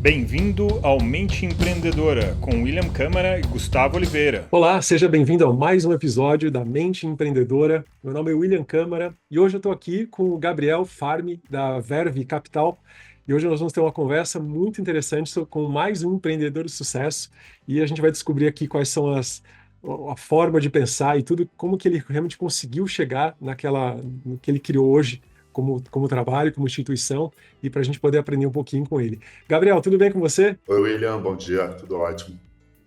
Bem-vindo ao Mente Empreendedora, com William Câmara e Gustavo Oliveira. Olá, seja bem-vindo a mais um episódio da Mente Empreendedora. Meu nome é William Câmara e hoje eu estou aqui com o Gabriel Farmi, da Verve Capital. E hoje nós vamos ter uma conversa muito interessante com mais um empreendedor de sucesso e a gente vai descobrir aqui quais são a forma de pensar e tudo, como que ele realmente conseguiu chegar no que ele criou hoje como trabalho, como instituição, e para a gente poder aprender um pouquinho com ele. Gabriel, tudo bem com você? Oi, William, bom dia, tudo ótimo.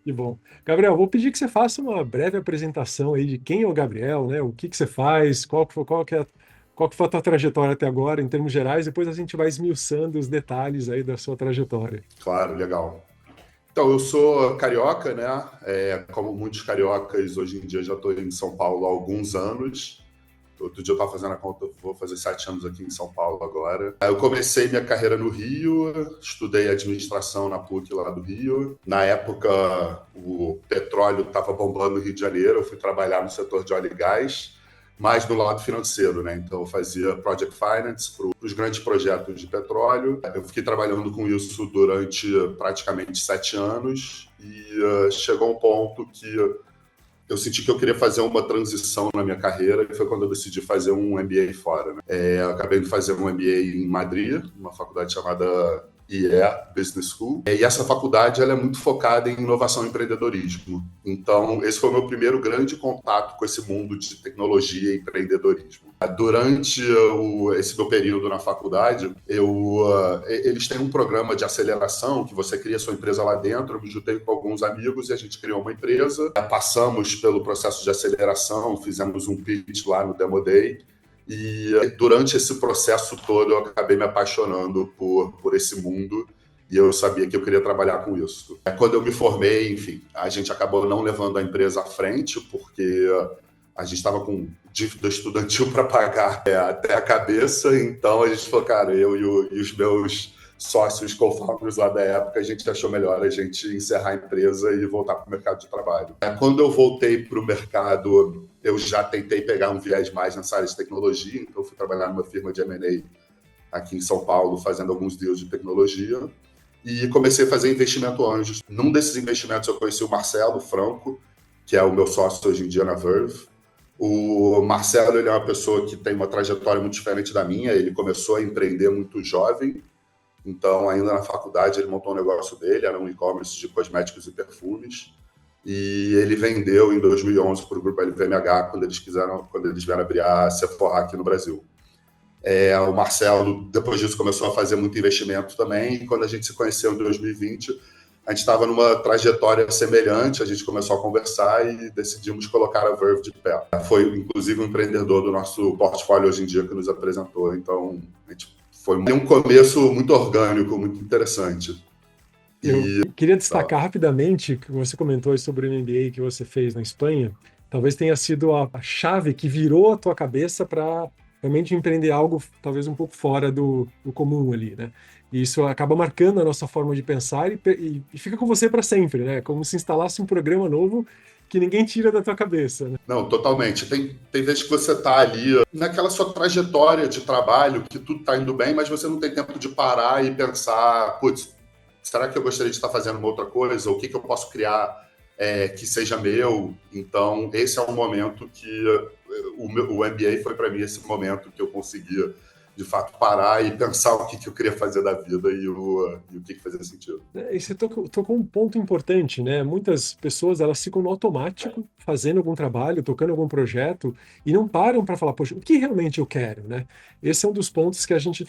Que bom. Gabriel, vou pedir que você faça uma breve apresentação aí de quem é o Gabriel, né? O que que você faz, qual que foi a tua trajetória até agora, em termos gerais, depois a gente vai esmiuçando os detalhes aí da sua trajetória. Claro, legal. Então, eu sou carioca, né? Como muitos cariocas, hoje em dia já estou em São Paulo há alguns anos. Outro dia eu estava fazendo a conta, vou fazer 7 anos aqui em São Paulo agora. Eu comecei minha carreira no Rio, estudei administração na PUC lá do Rio. Na época, o petróleo estava bombando no Rio de Janeiro, eu fui trabalhar no setor de óleo e gás, mais do lado financeiro, né? Então, eu fazia project finance para os grandes projetos de petróleo. Eu fiquei trabalhando com isso durante praticamente 7 anos e chegou um ponto que eu senti que eu queria fazer uma transição na minha carreira e foi quando eu decidi fazer um MBA fora, né? Eu acabei de fazer um MBA em Madrid, uma faculdade chamada IE Business School. E essa faculdade ela é muito focada em inovação e empreendedorismo. Então, esse foi o meu primeiro grande contato com esse mundo de tecnologia e empreendedorismo. Durante esse meu período na faculdade, eles têm um programa de aceleração que você cria sua empresa lá dentro. Eu me juntei com alguns amigos e a gente criou uma empresa. Passamos pelo processo de aceleração, fizemos um pitch lá no Demo Day. E durante esse processo todo eu acabei me apaixonando por esse mundo e eu sabia que eu queria trabalhar com isso. Quando eu me formei, enfim, a gente acabou não levando a empresa à frente porque a gente estava com dívida estudantil para pagar até a cabeça, então a gente falou, cara, e os meus sócios co-founders lá da época, a gente achou melhor a gente encerrar a empresa e voltar para o mercado de trabalho. Quando eu voltei para o mercado, eu já tentei pegar um viés mais nessa área de tecnologia, então eu fui trabalhar numa firma de M&A aqui em São Paulo, fazendo alguns deals de tecnologia, e comecei a fazer investimento anjos. Num desses investimentos eu conheci o Marcelo Franco, que é o meu sócio hoje em dia na Verve. O Marcelo, ele é uma pessoa que tem uma trajetória muito diferente da minha, ele começou a empreender muito jovem. Então, ainda na faculdade, ele montou um negócio dele, era um e-commerce de cosméticos e perfumes, e ele vendeu em 2011 para o grupo LVMH, quando eles vieram abrir a Sephora aqui no Brasil. O Marcelo, depois disso, começou a fazer muito investimento também, e quando a gente se conheceu em 2020, a gente estava numa trajetória semelhante, a gente começou a conversar e decidimos colocar a Verve de pé. Foi, inclusive, um empreendedor do nosso portfólio hoje em dia que nos apresentou, então a gente foi um começo muito orgânico, muito interessante. Eu queria destacar rapidamente que você comentou sobre o MBA que você fez na Espanha. Talvez tenha sido a chave que virou a tua cabeça para realmente empreender algo talvez um pouco fora do comum ali, né? E isso acaba marcando a nossa forma de pensar e fica com você para sempre, né? Como se instalasse um programa novo que ninguém tira da tua cabeça, né? Não, totalmente. Tem vezes que você está ali naquela sua trajetória de trabalho, que tudo está indo bem, mas você não tem tempo de parar e pensar, putz, será que eu gostaria de estar fazendo uma outra coisa? O que eu posso criar que seja meu? Então, esse é um momento que o MBA foi para mim esse momento que eu conseguia, de fato, parar e pensar o que eu queria fazer da vida e o que fazia sentido. E você tocou um ponto importante, né? Muitas pessoas elas ficam no automático, fazendo algum trabalho, tocando algum projeto, e não param para falar, poxa, o que realmente eu quero, né? Esse é um dos pontos que a gente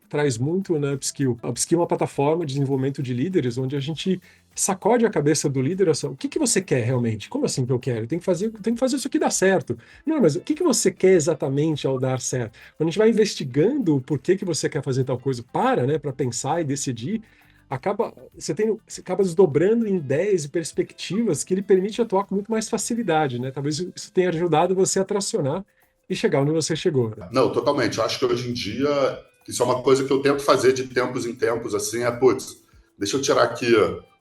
traz muito na Upskill. A Upskill é uma plataforma de desenvolvimento de líderes, onde a gente sacode a cabeça do líder, assim, o que que você quer realmente? Como assim que eu quero? Tem que fazer isso aqui dar certo. Não, mas o que que você quer exatamente ao dar certo? Quando a gente vai investigando o porquê que você quer fazer tal coisa, né, para pensar e decidir, você acaba desdobrando em ideias e perspectivas que ele permite atuar com muito mais facilidade, né? Talvez isso tenha ajudado você a tracionar e chegar onde você chegou, né? Não, totalmente. Eu acho que hoje em dia isso é uma coisa que eu tento fazer de tempos em tempos, assim, putz, deixa eu tirar aqui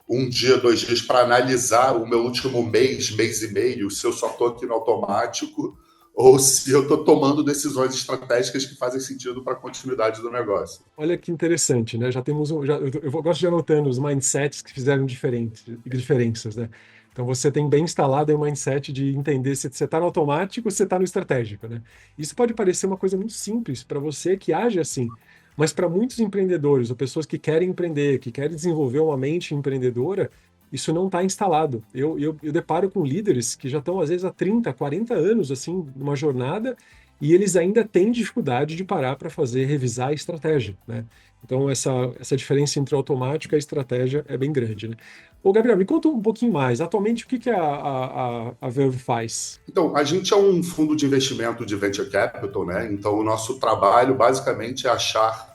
um dia, 2 dias para analisar o meu último mês e meio, se eu só estou aqui no automático ou se eu estou tomando decisões estratégicas que fazem sentido para a continuidade do negócio. Olha que interessante, né? Já temos gosto de anotando os mindsets que fizeram diferenças, né? Então você tem bem instalado aí o mindset de entender se você está no automático ou se você está no estratégico, né? Isso pode parecer uma coisa muito simples para você que age assim, mas para muitos empreendedores ou pessoas que querem empreender, que querem desenvolver uma mente empreendedora, isso não está instalado. Eu deparo com líderes que já estão, às vezes, há 30, 40 anos, assim, numa jornada, e eles ainda têm dificuldade de parar para revisar a estratégia, né? Então, essa diferença entre o automático e a estratégia é bem grande, né? Ô, Gabriel, me conta um pouquinho mais. Atualmente, o que que a Verve faz? Então, a gente é um fundo de investimento de venture capital, né? Então, o nosso trabalho basicamente é achar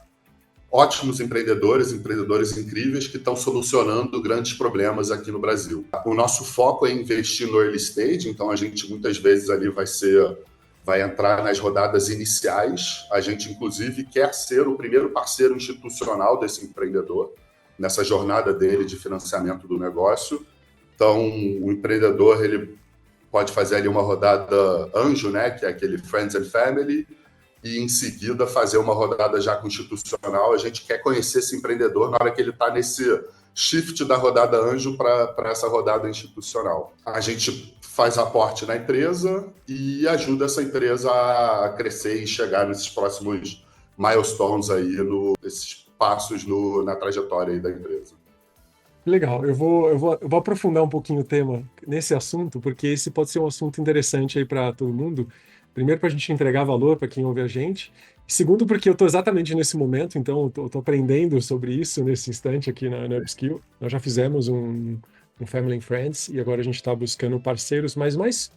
ótimos empreendedores, empreendedores incríveis que estão solucionando grandes problemas aqui no Brasil. O nosso foco é investir no early stage, então a gente muitas vezes ali vai entrar nas rodadas iniciais. A gente, inclusive, quer ser o primeiro parceiro institucional desse empreendedor nessa jornada dele de financiamento do negócio. Então, o empreendedor ele pode fazer ali uma rodada anjo, né, que é aquele Friends and Family, e em seguida fazer uma rodada já com institucional. A gente quer conhecer esse empreendedor na hora que ele está nesse shift da rodada anjo para essa rodada institucional. A gente faz aporte na empresa e ajuda essa empresa a crescer e chegar nesses próximos milestones aí, esses passos na trajetória aí da empresa. Legal, eu vou aprofundar um pouquinho o tema nesse assunto, porque esse pode ser um assunto interessante aí para todo mundo. Primeiro, para a gente entregar valor para quem ouve a gente. Segundo, porque eu estou exatamente nesse momento, então eu estou aprendendo sobre isso nesse instante aqui na Upskill. Nós já fizemos um Family and Friends e agora a gente está buscando parceiros, mas mais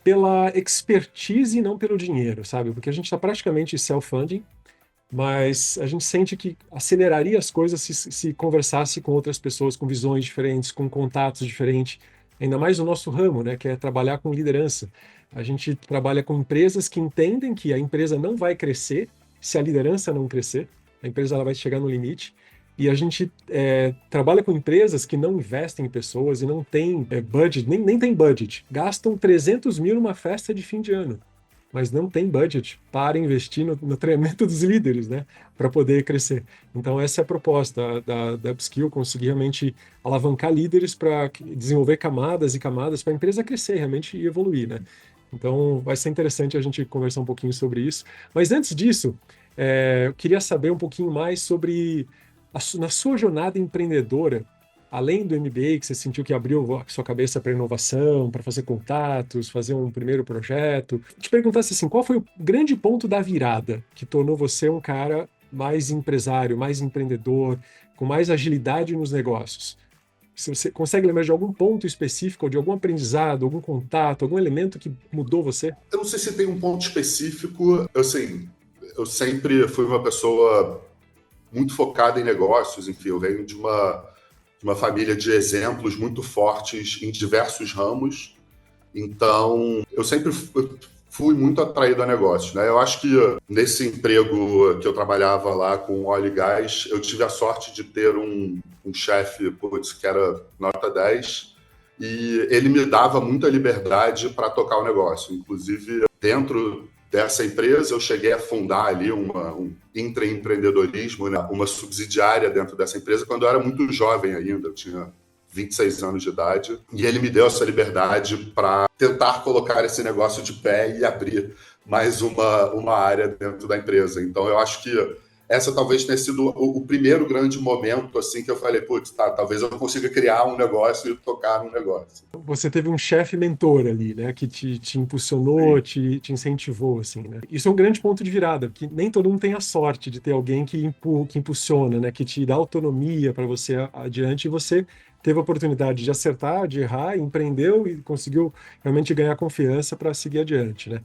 pela expertise e não pelo dinheiro, sabe? Porque a gente está praticamente self-funding, mas a gente sente que aceleraria as coisas se conversasse com outras pessoas com visões diferentes, com contatos diferentes, ainda mais no nosso ramo, né, que é trabalhar com liderança. A gente trabalha com empresas que entendem que a empresa não vai crescer se a liderança não crescer, a empresa ela vai chegar no limite, e a gente trabalha com empresas que não investem em pessoas e não tem budget, nem tem budget, gastam 300 mil numa festa de fim de ano, mas não tem budget para investir no treinamento dos líderes, né, para poder crescer. Então, essa é a proposta da Upskill, conseguir realmente alavancar líderes para desenvolver camadas e camadas para a empresa crescer realmente e evoluir, né? Então, vai ser interessante a gente conversar um pouquinho sobre isso. Mas antes disso, eu queria saber um pouquinho mais sobre, na sua jornada empreendedora, além do MBA, que você sentiu que abriu a sua cabeça para inovação, para fazer contatos, fazer um primeiro projeto, te perguntasse assim, qual foi o grande ponto da virada que tornou você um cara mais empresário, mais empreendedor, com mais agilidade nos negócios? Se você consegue lembrar de algum ponto específico, ou de algum aprendizado, algum contato, algum elemento que mudou você? Eu não sei se tem um ponto específico. Eu sempre fui uma pessoa muito focada em negócios. Enfim, eu venho de uma família de exemplos muito fortes em diversos ramos. Então, eu sempre fui muito atraído a negócios, né? Eu acho que nesse emprego que eu trabalhava lá com óleo e gás, eu tive a sorte de ter um chefe, que era nota 10, e ele me dava muita liberdade para tocar o negócio. Inclusive, dentro dessa empresa, eu cheguei a fundar ali um intraempreendedorismo, né? Uma subsidiária dentro dessa empresa, quando eu era muito jovem ainda, eu tinha 26 anos de idade, e ele me deu essa liberdade para tentar colocar esse negócio de pé e abrir mais uma área dentro da empresa. Então, eu acho que essa talvez tenha sido o primeiro grande momento assim que eu falei, putz, talvez eu consiga criar um negócio e tocar um negócio. Você teve um chefe mentor ali, né, que te impulsionou, te incentivou, assim, né? Isso é um grande ponto de virada, porque nem todo mundo tem a sorte de ter alguém que impulsiona, né, que te dá autonomia para você adiante, e você teve a oportunidade de acertar, de errar, empreendeu e conseguiu realmente ganhar confiança para seguir adiante, né?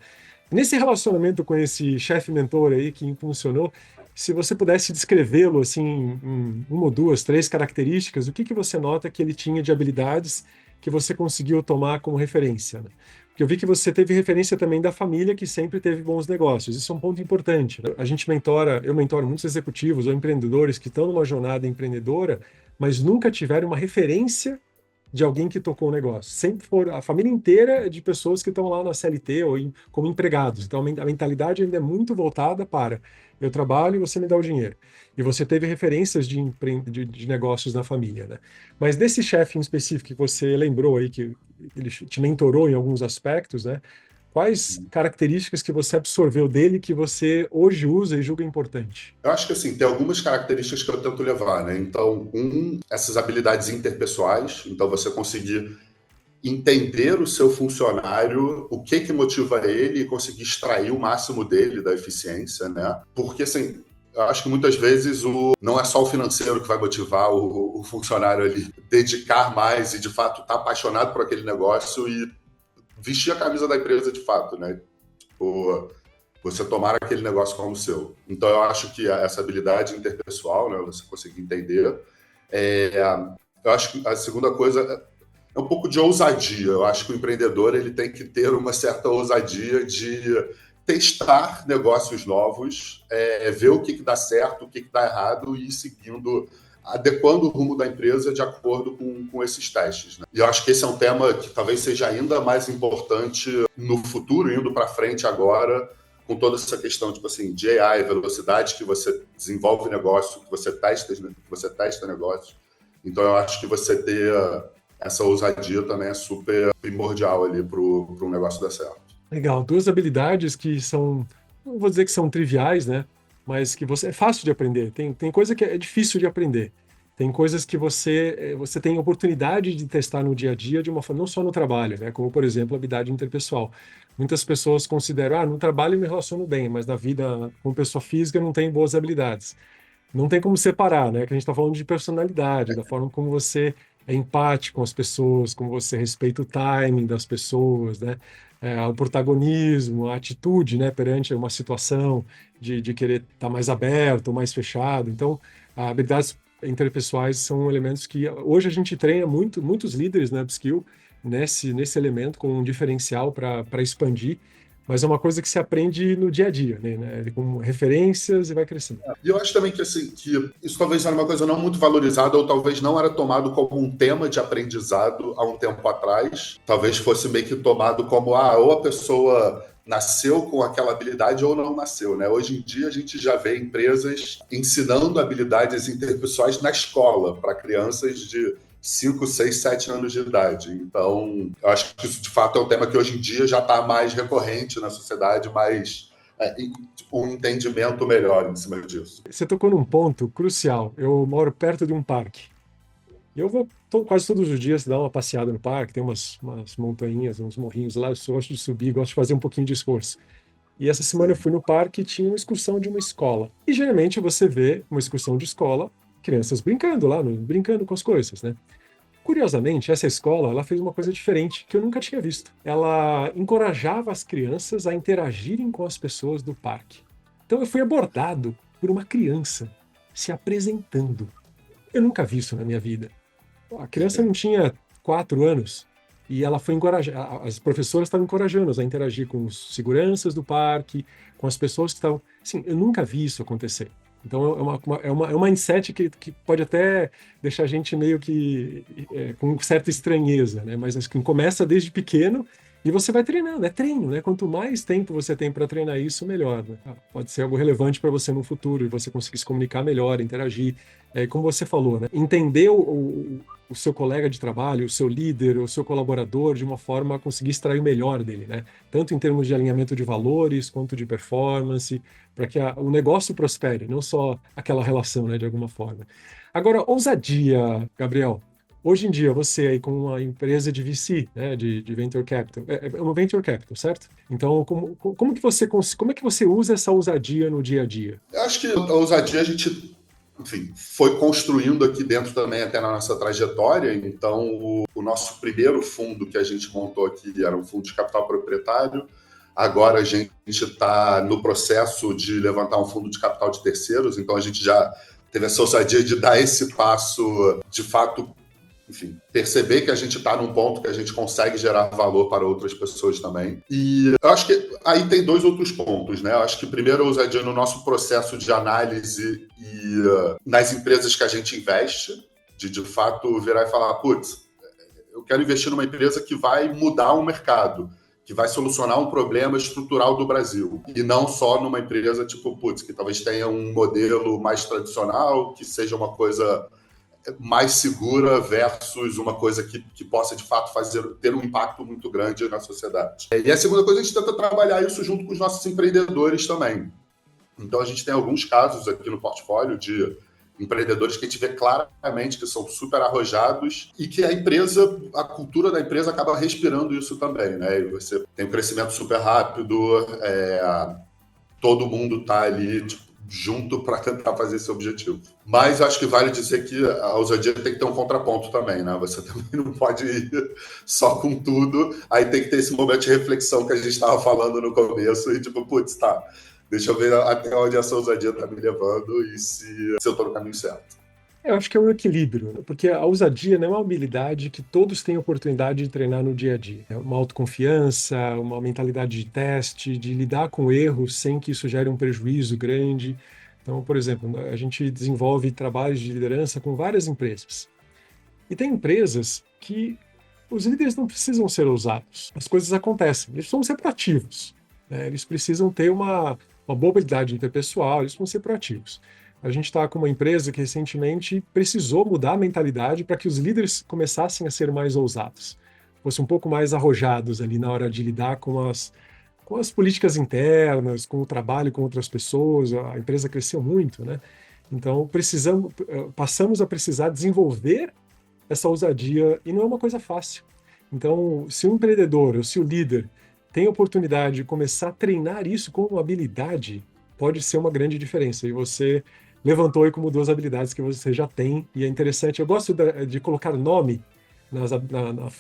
Nesse relacionamento com esse chefe mentor aí que impulsionou, se você pudesse descrevê-lo assim, em uma ou duas, três características, o que você nota que ele tinha de habilidades que você conseguiu tomar como referência, né? Porque eu vi que você teve referência também da família que sempre teve bons negócios. Isso é um ponto importante, né? Eu mentoro muitos executivos ou empreendedores que estão numa jornada empreendedora, mas nunca tiveram uma referência de alguém que tocou o negócio. Sempre foram, a família inteira é de pessoas que estão lá na CLT ou como empregados. Então a mentalidade ainda é muito voltada para eu trabalho e você me dá o dinheiro. E você teve referências de negócios na família, né? Mas desse chefe em específico que você lembrou aí, que ele te mentorou em alguns aspectos, né? Quais características que você absorveu dele que você hoje usa e julga importante? Eu acho que assim, tem algumas características que eu tento levar, né? Então, essas habilidades interpessoais, então você conseguir entender o seu funcionário, o que que motiva ele e conseguir extrair o máximo dele da eficiência, né? Porque assim, eu acho que muitas vezes não é só o financeiro que vai motivar o funcionário ali dedicar mais e de fato estar apaixonado por aquele negócio e vestir a camisa da empresa de fato, né? Tipo, você tomar aquele negócio como seu. Então, eu acho que essa habilidade interpessoal, né, você conseguir entender. Eu acho que a segunda coisa é um pouco de ousadia. Eu acho que o empreendedor ele tem que ter uma certa ousadia de testar negócios novos, ver o que dá certo, o que dá errado e ir seguindo, adequando o rumo da empresa de acordo com esses testes, né? E eu acho que esse é um tema que talvez seja ainda mais importante no futuro, indo para frente agora, com toda essa questão tipo assim, de AI, velocidade que você desenvolve negócio, que você testa negócio. Então, eu acho que você ter essa ousadia também é super primordial ali para um negócio dar certo. Legal, duas habilidades que são, não vou dizer que são triviais, né? Mas que você é fácil de aprender. Tem coisa que é difícil de aprender. Tem coisas que você tem oportunidade de testar no dia a dia de uma forma, não só no trabalho, né? Como, por exemplo, a habilidade interpessoal. Muitas pessoas consideram, no trabalho eu me relaciono bem, mas na vida como pessoa física não tem boas habilidades. Não tem como separar, né? Que a gente está falando de personalidade, da forma como você é empático com as pessoas, como você respeita o timing das pessoas, né? O protagonismo, a atitude, né? Perante uma situação de querer estar mais aberto, mais fechado. Então, habilidades interpessoais são elementos que hoje a gente treina muitos líderes na Upskill nesse elemento com um diferencial para expandir. Mas é uma coisa que se aprende no dia a dia, né? Com referências e vai crescendo. E eu acho também que, assim, que isso talvez era uma coisa não muito valorizada ou talvez não era tomado como um tema de aprendizado há um tempo atrás. Talvez fosse meio que tomado como, ou a pessoa nasceu com aquela habilidade ou não nasceu, né? Hoje em dia a gente já vê empresas ensinando habilidades interpessoais na escola para crianças de 5, 6, 7 anos de idade. Então, eu acho que isso, de fato, é um tema que hoje em dia já está mais recorrente na sociedade, mais um entendimento melhor em cima disso. Você tocou num ponto crucial. Eu moro perto de um parque. E eu vou quase todos os dias dar uma passeada no parque. Tem umas montanhas, uns morrinhos lá. Eu gosto de subir, gosto de fazer um pouquinho de esforço. E essa semana eu fui no parque e tinha uma excursão de uma escola. E geralmente você vê uma excursão de escola, crianças brincando lá, brincando com as coisas, né? Curiosamente, essa escola, ela fez uma coisa diferente que eu nunca tinha visto. Ela encorajava as crianças a interagirem com as pessoas do parque. Então eu fui abordado por uma criança se apresentando. Eu nunca vi isso na minha vida. A criança não tinha 4 anos e ela foi encorajar. As professoras estavam encorajando-as a interagir com os seguranças do parque, com as pessoas que estavam. Assim, eu nunca vi isso acontecer. Então é um mindset que pode até deixar a gente meio que com certa estranheza, né? Mas acho que começa desde pequeno e você vai treinando, é treino, né? Quanto mais tempo você tem para treinar isso, melhor, né? Pode ser algo relevante para você no futuro e você conseguir se comunicar melhor, interagir. Como você falou, né? Entender o seu colega de trabalho, o seu líder, o seu colaborador, de uma forma a conseguir extrair o melhor dele, né? Tanto em termos de alinhamento de valores, quanto de performance, para que o negócio prospere, não só aquela relação, né, de alguma forma. Agora, ousadia, Gabriel. Hoje em dia, você aí com uma empresa de VC, né, de Venture Capital, é uma Venture Capital, certo? Então, como é que você usa essa ousadia no dia a dia? Eu acho que a ousadia a gente, enfim, foi construindo aqui dentro também até na nossa trajetória. Então, o nosso primeiro fundo que a gente montou aqui era um fundo de capital proprietário. Agora a gente está no processo de levantar um fundo de capital de terceiros, então a gente já teve essa ousadia de dar esse passo, de fato, enfim, perceber que a gente está num ponto que a gente consegue gerar valor para outras pessoas também. E eu acho que aí tem 2 outros pontos, né? Eu acho que primeiro a ousadia no nosso processo de análise e nas empresas que a gente investe, de fato virar e falar, putz, eu quero investir numa empresa que vai mudar um mercado, que vai solucionar um problema estrutural do Brasil. E não só numa empresa tipo, que talvez tenha um modelo mais tradicional, que seja uma coisa mais segura versus uma coisa que possa, de fato, ter um impacto muito grande na sociedade. E a segunda coisa, a gente tenta trabalhar isso junto com os nossos empreendedores também. Então, a gente tem alguns casos aqui no portfólio de empreendedores que a gente vê claramente que são super arrojados e que a cultura da empresa acaba respirando isso também, né? E você tem um crescimento super rápido, todo mundo está ali junto para tentar fazer esse objetivo. Mas acho que vale dizer que a ousadia tem que ter um contraponto também, né? Você também não pode ir só com tudo, aí tem que ter esse momento de reflexão que a gente estava falando no começo e tá, deixa eu ver até onde essa ousadia está me levando e se eu estou no caminho certo. Eu acho que é um equilíbrio, né? Porque a ousadia não é uma habilidade que todos têm oportunidade de treinar no dia a dia. É uma autoconfiança, uma mentalidade de teste, de lidar com erros sem que isso gere um prejuízo grande. Então, por exemplo, a gente desenvolve trabalhos de liderança com várias empresas. E tem empresas que os líderes não precisam ser ousados. As coisas acontecem. Eles precisam ser proativos, né? Eles precisam ter uma boa habilidade interpessoal, eles precisam ser proativos. A gente está com uma empresa que recentemente precisou mudar a mentalidade para que os líderes começassem a ser mais ousados, fossem um pouco mais arrojados ali na hora de lidar com as políticas internas, com o trabalho com outras pessoas. A empresa cresceu muito, né? Então passamos a precisar desenvolver essa ousadia e não é uma coisa fácil. Então, se o empreendedor ou se o líder tem a oportunidade de começar a treinar isso como uma pode ser uma grande diferença. E você levantou aí como duas habilidades que você já tem, e é interessante. Eu gosto de colocar nome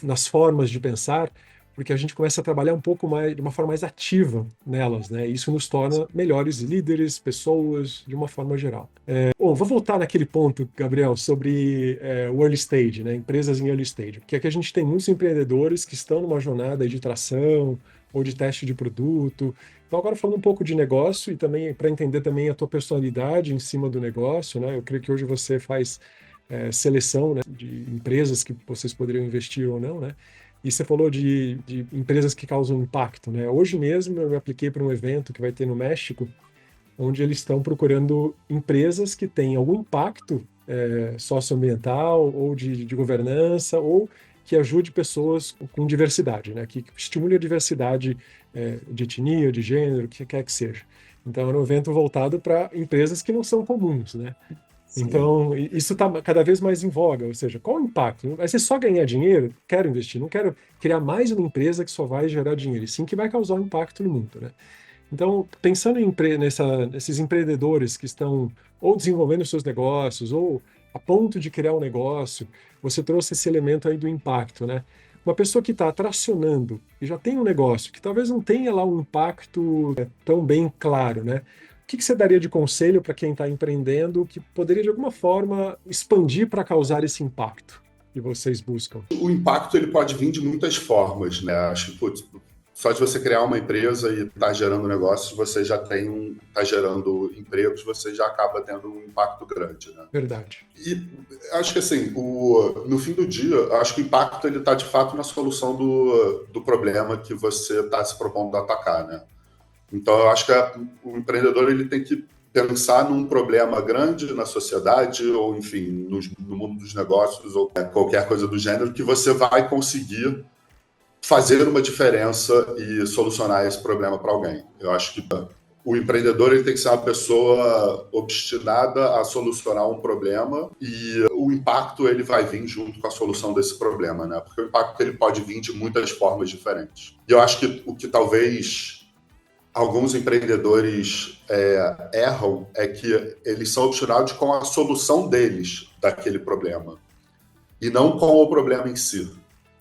nas formas de pensar, porque a gente começa a trabalhar um pouco mais, de uma forma mais ativa nelas, né? Isso nos torna melhores líderes, pessoas, de uma forma geral. Bom, vou voltar naquele ponto, Gabriel, sobre o early stage, né? Empresas em early stage, porque aqui a gente tem muitos empreendedores que estão numa jornada de tração ou de teste de produto. Então, agora falando um pouco de negócio e também para entender também a tua personalidade em cima do negócio, né? Eu creio que hoje você faz seleção, né, de empresas que vocês poderiam investir ou não, né? E você falou de empresas que causam impacto, né? Hoje mesmo eu me apliquei para um evento que vai ter no México, onde eles estão procurando empresas que têm algum impacto socioambiental ou de governança, ou que ajude pessoas com diversidade, né? Que estimule a diversidade de etnia, de gênero, o que quer que seja. Então, é um evento voltado para empresas que não são comuns, né? Sim. Então, isso está cada vez mais em voga, ou seja, qual o impacto? Vai ser só ganhar dinheiro? Quero investir, não quero criar mais uma empresa que só vai gerar dinheiro, e sim que vai causar um impacto no mundo, né? Então, pensando nesses empreendedores que estão ou desenvolvendo seus negócios, ou a ponto de criar um negócio, você trouxe esse elemento aí do impacto, né? Uma pessoa que está tracionando e já tem um negócio que talvez não tenha lá um impacto tão bem claro, né? O que você daria de conselho para quem está empreendendo que poderia, de alguma forma, expandir para causar esse impacto que vocês buscam? O impacto ele pode vir de muitas formas, né? Acho que só de você criar uma empresa e estar gerando negócios, você já está gerando empregos, você já acaba tendo um impacto grande, né? Verdade. E acho que assim, no fim do dia, acho que o impacto ele está de fato na solução do problema que você está se propondo a atacar, né? Então, eu acho que o empreendedor ele tem que pensar num problema grande na sociedade, ou, enfim, no mundo dos negócios, ou qualquer coisa do gênero, que você vai conseguir fazer uma diferença e solucionar esse problema para alguém. Eu acho que o empreendedor ele tem que ser uma pessoa obstinada a solucionar um problema, e o impacto ele vai vir junto com a solução desse problema, né? Porque o impacto ele pode vir de muitas formas diferentes. E eu acho que o que talvez alguns empreendedores erram é que eles são obstinados com a solução deles daquele problema e não com o problema em si.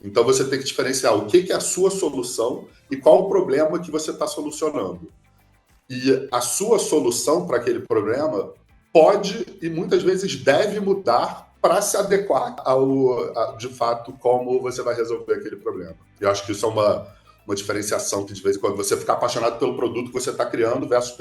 Então você tem que diferenciar o que é a sua solução e qual o problema que você está solucionando. E a sua solução para aquele problema pode e muitas vezes deve mudar para se adequar de fato, como você vai resolver aquele problema. Eu acho que isso é uma diferenciação que, de vez em quando, você ficar apaixonado pelo produto que você está criando versus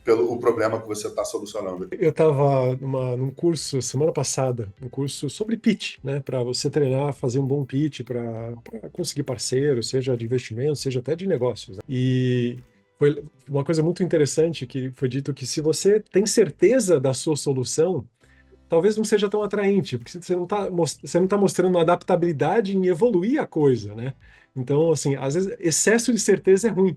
pelo o problema que você está solucionando. Eu estava num curso semana passada, um curso sobre pitch, né? Para você treinar, fazer um bom pitch para conseguir parceiro, seja de investimento, seja até de negócios, né? E foi uma coisa muito interessante que foi dito que se você tem certeza da sua solução, talvez não seja tão atraente, porque você não tá mostrando uma adaptabilidade em evoluir a coisa, né? Então, assim, às vezes excesso de certeza é ruim.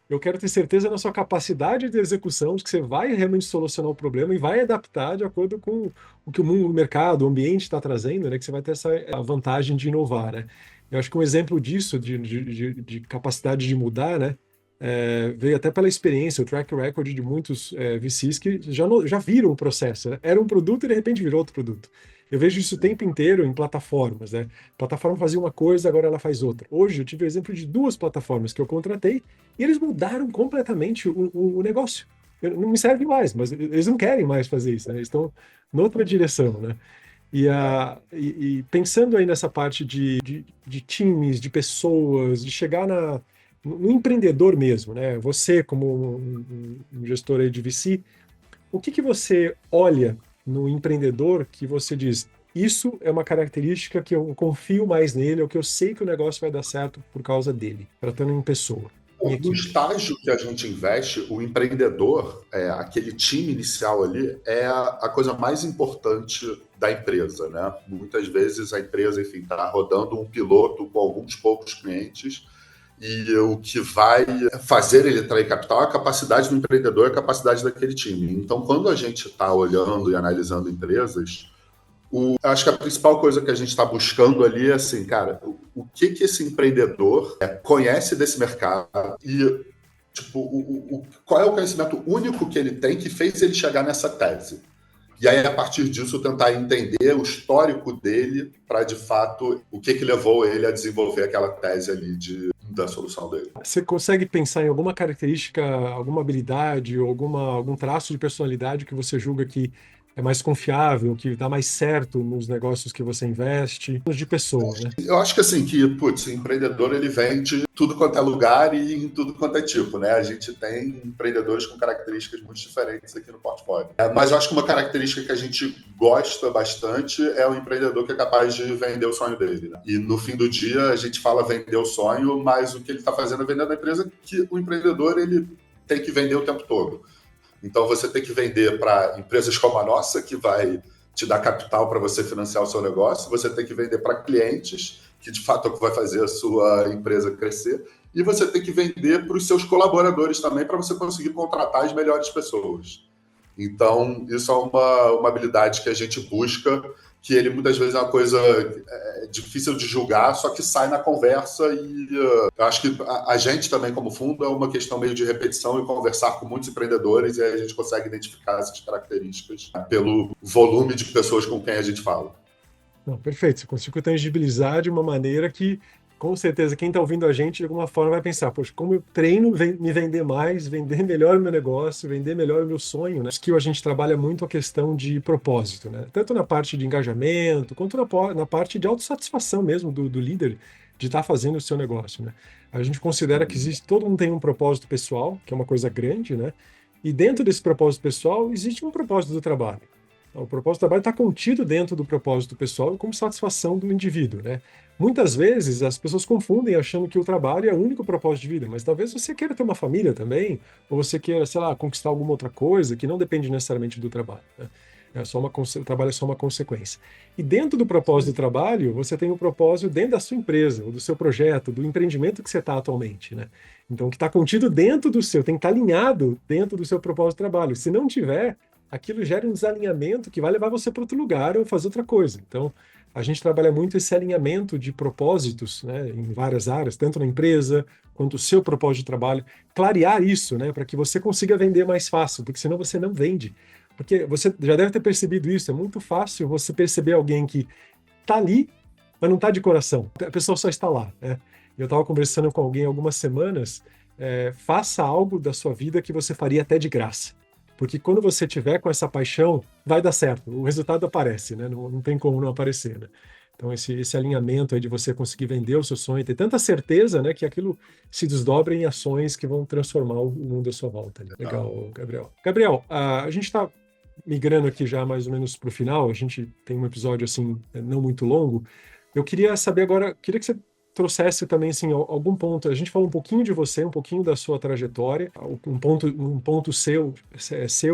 Eu quero ter certeza na sua capacidade de execução, de que você vai realmente solucionar o problema e vai adaptar de acordo com o que o mundo, o mercado, o ambiente está trazendo, né? Que você vai ter essa a vantagem de inovar, né? Eu acho que um exemplo disso, de capacidade de mudar, né? Veio até pela experiência, o track record de muitos VCs que já viram o processo, né? Era um produto e de repente virou outro produto. Eu vejo isso o tempo inteiro em plataformas, né? A plataforma fazia uma coisa, agora ela faz outra. Hoje eu tive o exemplo de duas plataformas que eu contratei e eles mudaram completamente o negócio. Não me serve mais, mas eles não querem mais fazer isso, né? Eles estão noutra direção, né? E pensando aí nessa parte de times, de pessoas, de chegar no empreendedor mesmo, né? Você, como um gestor aí de VC, o que você olha no empreendedor que você diz, isso é uma característica que eu confio mais nele, ou que eu sei que o negócio vai dar certo por causa dele, tratando em pessoa? No estágio que a gente investe, o empreendedor, aquele time inicial ali, é a coisa mais importante da empresa, né? Muitas vezes a empresa, enfim, está rodando um piloto com alguns poucos clientes, e o que vai fazer ele atrair capital é a capacidade do empreendedor, a capacidade daquele time. Então, quando a gente está olhando e analisando empresas, acho que a principal coisa que a gente está buscando ali é assim, cara, o que esse empreendedor conhece desse mercado e tipo, qual é o conhecimento único que ele tem que fez ele chegar nessa tese. E aí, a partir disso, tentar entender o histórico dele para, de fato, o que levou ele a desenvolver aquela tese ali da solução dele. Você consegue pensar em alguma característica, alguma habilidade ou algum traço de personalidade que você julga que é mais confiável, que dá mais certo nos negócios que você investe, de pessoa, né? Eu acho que assim, o empreendedor ele vende tudo quanto é lugar e em tudo quanto é tipo, né? A gente tem empreendedores com características muito diferentes aqui no portfólio. Mas eu acho que uma característica que a gente gosta bastante é o empreendedor que é capaz de vender o sonho dele, né? E no fim do dia a gente fala vender o sonho, mas o que ele está fazendo é vendendo a empresa que o empreendedor ele tem que vender o tempo todo. Então, você tem que vender para empresas como a nossa, que vai te dar capital para você financiar o seu negócio. Você tem que vender para clientes, que de fato é o que vai fazer a sua empresa crescer. E você tem que vender para os seus colaboradores também, para você conseguir contratar as melhores pessoas. Então, isso é uma habilidade que a gente busca, que ele muitas vezes é uma coisa difícil de julgar, só que sai na conversa e eu acho que a gente também, como fundo, é uma questão meio de repetição e conversar com muitos empreendedores e aí a gente consegue identificar essas características pelo volume de pessoas com quem a gente fala. Não, perfeito, você conseguiu tangibilizar de uma maneira que, com certeza, quem está ouvindo a gente, de alguma forma, vai pensar, poxa, como eu treino me vender mais, vender melhor o meu negócio, vender melhor o meu sonho, né? Acho que a gente trabalha muito a questão de propósito, né? Tanto na parte de engajamento, quanto na parte de autossatisfação mesmo do líder de estar fazendo o seu negócio, né? A gente considera que todo mundo tem um propósito pessoal, que é uma coisa grande, né? E dentro desse propósito pessoal, existe um propósito do trabalho. O propósito do trabalho está contido dentro do propósito pessoal como satisfação do indivíduo, né? Muitas vezes as pessoas confundem achando que o trabalho é o único propósito de vida, mas talvez você queira ter uma família também, ou você queira, sei lá, conquistar alguma outra coisa que não depende necessariamente do trabalho, né? O trabalho é só uma consequência. E dentro do propósito do trabalho, você tem o propósito dentro da sua empresa, ou do seu projeto, do empreendimento que você está atualmente, né? Então, o que está contido dentro do seu, tem que estar alinhado dentro do seu propósito de trabalho. Se não tiver, aquilo gera um desalinhamento que vai levar você para outro lugar ou fazer outra coisa. Então, a gente trabalha muito esse alinhamento de propósitos, né, em várias áreas, tanto na empresa quanto o seu propósito de trabalho. Clarear isso, né, para que você consiga vender mais fácil, porque senão você não vende. Porque você já deve ter percebido isso, é muito fácil você perceber alguém que está ali, mas não está de coração. A pessoa só está lá, né? Eu estava conversando com alguém há algumas semanas, faça algo da sua vida que você faria até de graça. Porque quando você tiver com essa paixão, vai dar certo. O resultado aparece, né? Não tem como não aparecer, né? Então, esse alinhamento aí de você conseguir vender o seu sonho, ter tanta certeza, né, que aquilo se desdobra em ações que vão transformar o mundo à sua volta. Legal, Gabriel. Gabriel, a gente está migrando aqui já mais ou menos para o final, a gente tem um episódio assim, não muito longo. Eu queria saber agora, queria que você trouxesse também assim, algum ponto. A gente falou um pouquinho de você, um pouquinho da sua trajetória, um ponto seu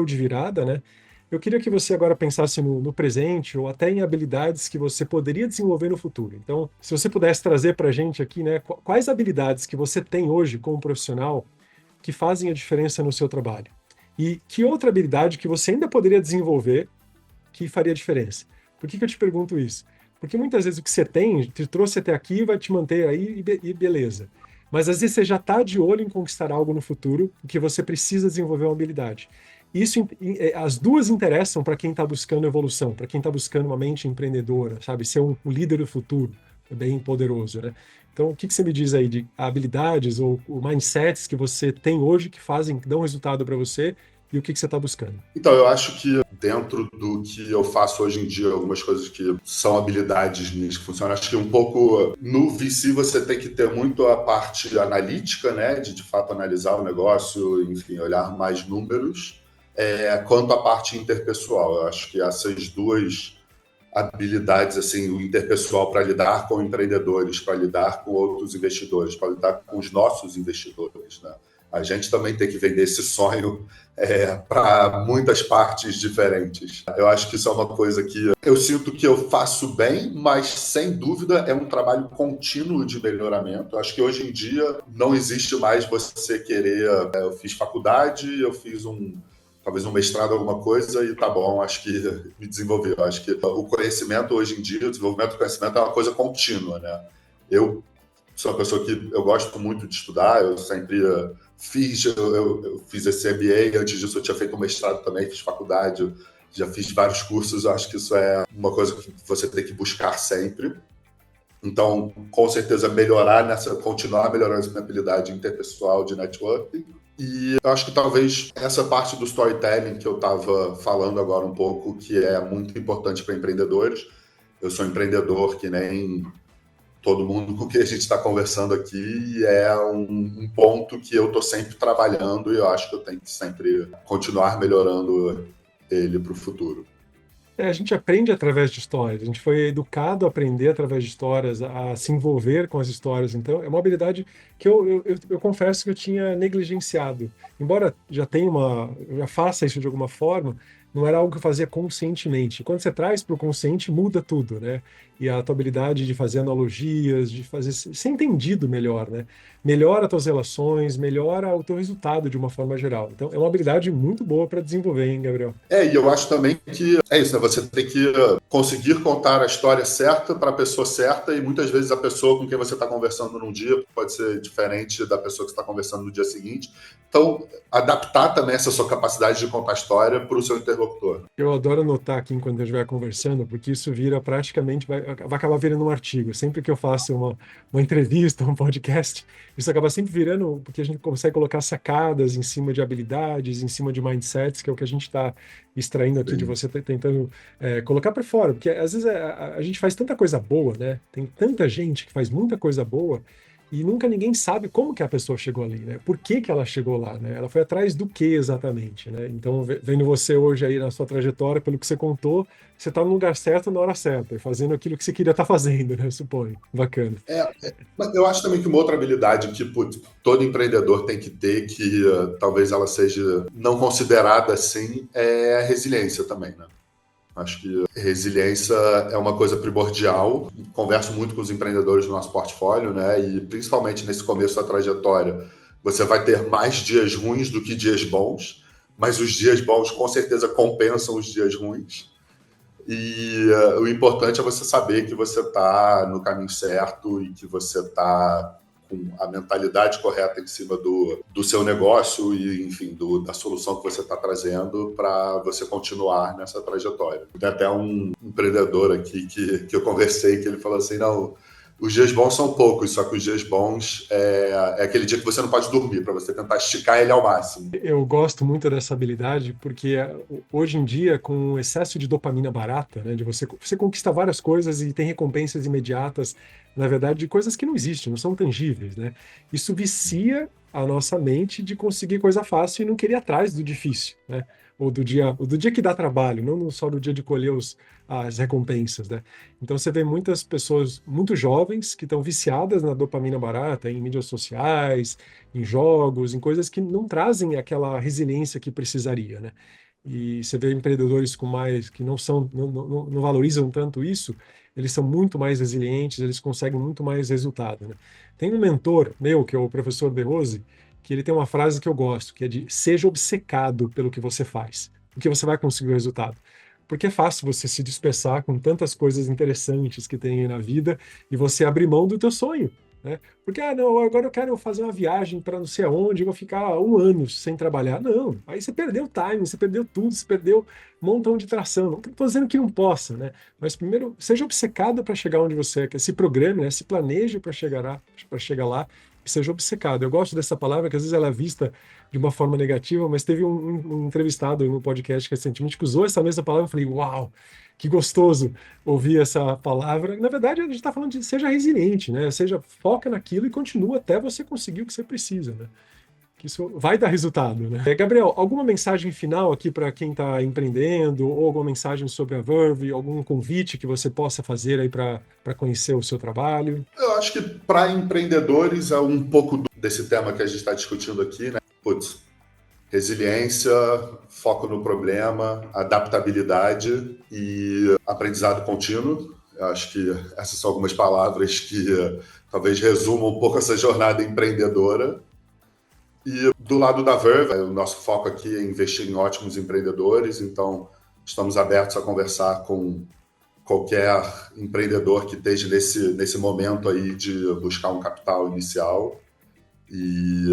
de virada, né? Eu queria que você agora pensasse no presente ou até em habilidades que você poderia desenvolver no futuro. Então, se você pudesse trazer para a gente aqui, né, quais habilidades que você tem hoje como profissional que fazem a diferença no seu trabalho? E que outra habilidade que você ainda poderia desenvolver que faria diferença? Por que eu te pergunto isso? Porque muitas vezes o que você tem te trouxe até aqui, vai te manter aí e beleza. Mas às vezes você já está de olho em conquistar algo no futuro que você precisa desenvolver uma habilidade. Isso, as duas interessam para quem está buscando evolução, para quem está buscando uma mente empreendedora, sabe? Ser um líder do futuro, bem poderoso, né? Então, o que você me diz aí de habilidades ou mindsets que você tem hoje que dão resultado para você e o que você está buscando? Então, eu acho que dentro do que eu faço hoje em dia, algumas coisas que são habilidades minhas que funcionam, acho que um pouco no VC você tem que ter muito a parte analítica, né? De fato analisar o negócio, enfim, olhar mais números. Quanto à parte interpessoal, eu acho que essas duas habilidades, assim, o interpessoal para lidar com empreendedores, para lidar com outros investidores, para lidar com os nossos investidores, né? A gente também tem que vender esse sonho para muitas partes diferentes. Eu acho que isso é uma coisa que eu sinto que eu faço bem, mas sem dúvida é um trabalho contínuo de melhoramento. Eu acho que hoje em dia não existe mais você querer... Eu fiz faculdade, eu fiz talvez um mestrado, alguma coisa, e tá bom, acho que me desenvolvi. Eu acho que o conhecimento hoje em dia, o desenvolvimento do conhecimento é uma coisa contínua, né? Eu sou uma pessoa que eu gosto muito de estudar, eu sempre eu fiz esse MBA, antes disso eu tinha feito um mestrado também, fiz faculdade, já fiz vários cursos, eu acho que isso é uma coisa que você tem que buscar sempre. Então, com certeza, continuar melhorando essa minha habilidade interpessoal de networking. E eu acho que talvez essa parte do storytelling que eu estava falando agora um pouco, que é muito importante para empreendedores. Eu sou empreendedor que nem todo mundo com quem a gente está conversando aqui, e é um ponto que eu estou sempre trabalhando e eu acho que eu tenho que sempre continuar melhorando ele para o futuro. A gente aprende através de histórias, a gente foi educado a aprender através de histórias, a se envolver com as histórias. Então, é uma habilidade que eu confesso que eu tinha negligenciado. Embora já faça isso de alguma forma, não era algo que eu fazia conscientemente. Quando você traz para o consciente, muda tudo, né? E a tua habilidade de fazer analogias, de fazer ser entendido melhor, né? Melhora as tuas relações, melhora o teu resultado de uma forma geral. Então, é uma habilidade muito boa para desenvolver, hein, Gabriel? E eu acho também que é isso, né? Você tem que conseguir contar a história certa para a pessoa certa, e muitas vezes a pessoa com quem você está conversando num dia pode ser diferente da pessoa que você está conversando no dia seguinte. Então, adaptar também essa sua capacidade de contar a história para o seu interlocutor. Eu adoro anotar aqui enquanto eu estiver conversando, porque isso vira praticamente, vai acabar virando um artigo. Sempre que eu faço uma entrevista, um podcast, isso acaba sempre virando, porque a gente consegue colocar sacadas em cima de habilidades, em cima de mindsets, que é o que a gente está extraindo aqui de você, tentando colocar para fora. Porque às vezes a gente faz tanta coisa boa, né? Tem tanta gente que faz muita coisa boa, e nunca ninguém sabe como que a pessoa chegou ali, né? Por que que ela chegou lá, né? Ela foi atrás do que exatamente, né? Então, vendo você hoje aí na sua trajetória, pelo que você contou, você está no lugar certo na hora certa, e fazendo aquilo que você queria estar fazendo, né? Eu suponho. Bacana. Mas eu acho também que uma outra habilidade que todo empreendedor tem que ter, que talvez ela seja não considerada assim, é a resiliência também, né? Acho que resiliência é uma coisa primordial. Converso muito com os empreendedores do nosso portfólio, né? E principalmente nesse começo da trajetória, você vai ter mais dias ruins do que dias bons, mas os dias bons com certeza compensam os dias ruins. E o importante é você saber que você está no caminho certo e que você está com a mentalidade correta em cima do seu negócio e, enfim, da solução que você está trazendo para você continuar nessa trajetória. Tem até um empreendedor aqui que eu conversei, que ele falou assim, não, Os dias bons são poucos, só que os dias bons é aquele dia que você não pode dormir, para você tentar esticar ele ao máximo. Eu gosto muito dessa habilidade porque hoje em dia, com o excesso de dopamina barata, né, de você conquista várias coisas e tem recompensas imediatas, na verdade, de coisas que não existem, não são tangíveis, né? Isso vicia a nossa mente de conseguir coisa fácil e não querer ir atrás do difícil, né? Ou do dia que dá trabalho, não só do dia de colher as recompensas, né? Então você vê muitas pessoas muito jovens que estão viciadas na dopamina barata, em mídias sociais, em jogos, em coisas que não trazem aquela resiliência que precisaria, né? E você vê empreendedores que não valorizam tanto isso, eles são muito mais resilientes, eles conseguem muito mais resultado, né? Tem um mentor meu, que é o professor De Rose, que ele tem uma frase que eu gosto, que é de seja obcecado pelo que você faz, porque você vai conseguir o resultado. Porque é fácil você se dispersar com tantas coisas interessantes que tem aí na vida e você abrir mão do teu sonho, né? Porque, não, agora eu quero fazer uma viagem para não sei aonde, eu vou ficar 1 ano sem trabalhar. Não, aí você perdeu o time, você perdeu tudo, você perdeu um montão de tração. Não estou dizendo que não possa, né? Mas primeiro, seja obcecado para chegar onde você quer, se programe, né? Se planeje para chegar lá e seja obcecado. Eu gosto dessa palavra, que às vezes ela é vista de uma forma negativa, mas teve um entrevistado no podcast recentemente que usou essa mesma palavra. Eu falei, uau, que gostoso ouvir essa palavra. Na verdade, a gente está falando de seja resiliente, né? Foca naquilo e continua até você conseguir o que você precisa, né? Que isso vai dar resultado, né? Gabriel, alguma mensagem final aqui para quem está empreendendo, ou alguma mensagem sobre a Verve, algum convite que você possa fazer aí para conhecer o seu trabalho? Eu acho que para empreendedores é um pouco desse tema que a gente está discutindo aqui, né? Putz, resiliência, foco no problema, adaptabilidade e aprendizado contínuo. Eu acho que essas são algumas palavras que talvez resumam um pouco essa jornada empreendedora. E do lado da Verve, o nosso foco aqui é investir em ótimos empreendedores, então estamos abertos a conversar com qualquer empreendedor que esteja nesse momento aí de buscar um capital inicial e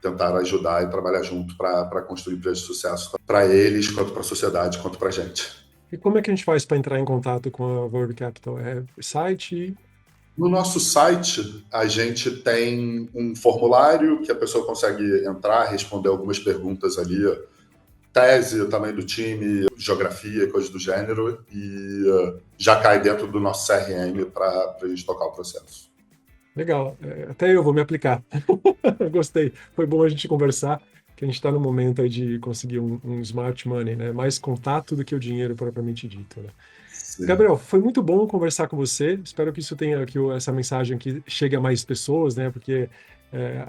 tentar ajudar e trabalhar junto para construir empresas de sucesso para eles, quanto para a sociedade, quanto para a gente. E como é que a gente faz para entrar em contato com a Verve Capital? É site? No nosso site, a gente tem um formulário que a pessoa consegue entrar, responder algumas perguntas ali, tese, o tamanho do time, geografia, coisas do gênero, e já cai dentro do nosso CRM para a gente tocar o processo. Legal, até eu vou me aplicar. Gostei, foi bom a gente conversar, que a gente está no momento aí de conseguir um smart money, né? Mais contato do que o dinheiro propriamente dito, né? Sim. Gabriel, foi muito bom conversar com você. Espero que essa mensagem aqui chegue a mais pessoas, né? Porque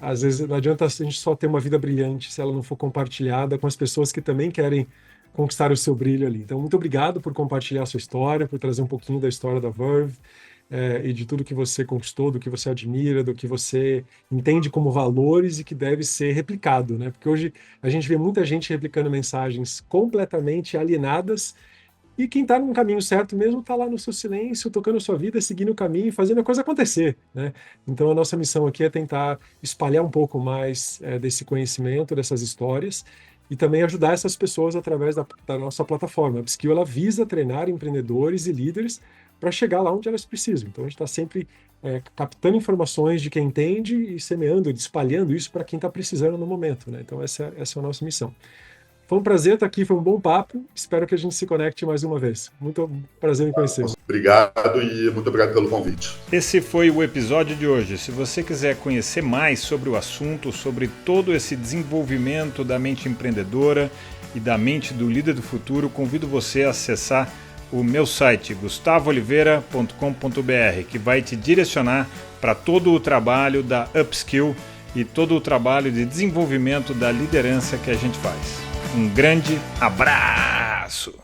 às vezes não adianta a gente só ter uma vida brilhante se ela não for compartilhada com as pessoas que também querem conquistar o seu brilho ali. Então, muito obrigado por compartilhar a sua história, por trazer um pouquinho da história da Verve e de tudo que você conquistou, do que você admira, do que você entende como valores e que deve ser replicado, né? Porque hoje a gente vê muita gente replicando mensagens completamente alienadas. E quem está no caminho certo mesmo está lá no seu silêncio, tocando a sua vida, seguindo o caminho e fazendo a coisa acontecer, né? Então a nossa missão aqui é tentar espalhar um pouco mais desse conhecimento, dessas histórias, e também ajudar essas pessoas através da nossa plataforma. A Upskill, ela visa treinar empreendedores e líderes para chegar lá onde elas precisam. Então a gente está sempre captando informações de quem entende e semeando, espalhando isso para quem está precisando no momento, né? Então essa é a nossa missão. Foi um prazer estar aqui, foi um bom papo. Espero que a gente se conecte mais uma vez. Muito prazer em conhecer. Obrigado e muito obrigado pelo convite. Esse foi o episódio de hoje. Se você quiser conhecer mais sobre o assunto, sobre todo esse desenvolvimento da mente empreendedora e da mente do líder do futuro, convido você a acessar o meu site, gustavooliveira.com.br, que vai te direcionar para todo o trabalho da Upskill e todo o trabalho de desenvolvimento da liderança que a gente faz. Um grande abraço!